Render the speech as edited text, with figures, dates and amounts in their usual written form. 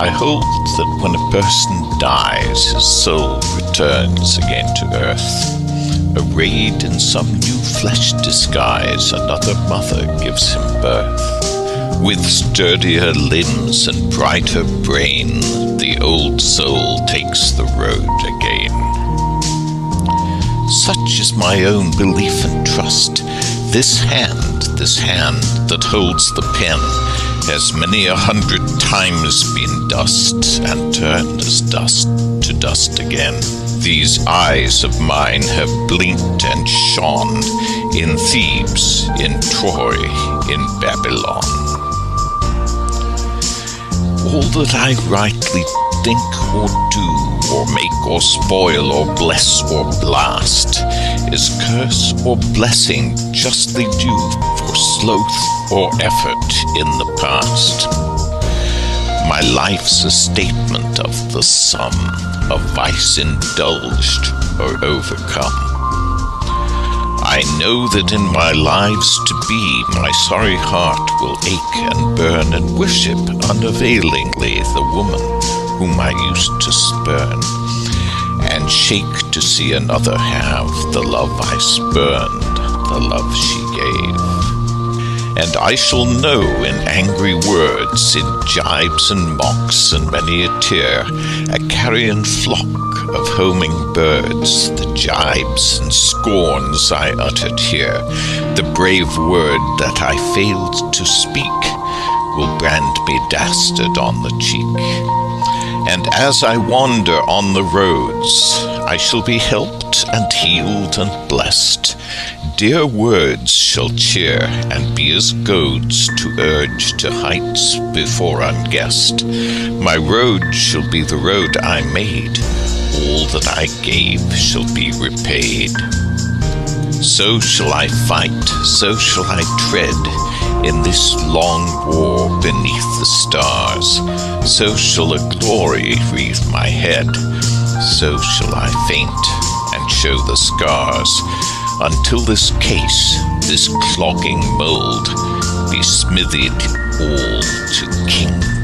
I hold that when a person dies, his soul returns again to earth. Arrayed in some new flesh disguise, another mother gives him birth. With sturdier limbs and brighter brain, the old soul takes the road again. Such is my own belief and trust. This hand that holds the pen, has many 100 times been dust, and turned as dust to dust again. These eyes of mine have blinked and shone in Thebes, in Troy, in Babylon. All that I rightly think or do, or make or spoil or bless or blast, is curse or blessing justly due for sloth or effort in the past. My life's a statement of the sum of vice indulged or overcome. I know that in my lives to be, my sorry heart will ache and burn and worship unavailingly the woman whom I used to spurn, and shake to see another have the love I spurned, the love she gave. And I shall know in angry words, in jibes and mocks and many a tear, a carrion flock of homing birds, the jibes and scorns I uttered here, the brave word that I failed to speak, will brand me dastard on the cheek. And as I wander on the roads, I shall be helped and healed and blessed. Dear words shall cheer and be as goads to urge to heights before unguessed. My road shall be the road I made. All that I gave shall be repaid. So shall I fight, so shall I tread in this long war beneath the stars. So shall a glory wreathe my head. So shall I faint and show the scars, until this case, this clogging mold, be smithied all to King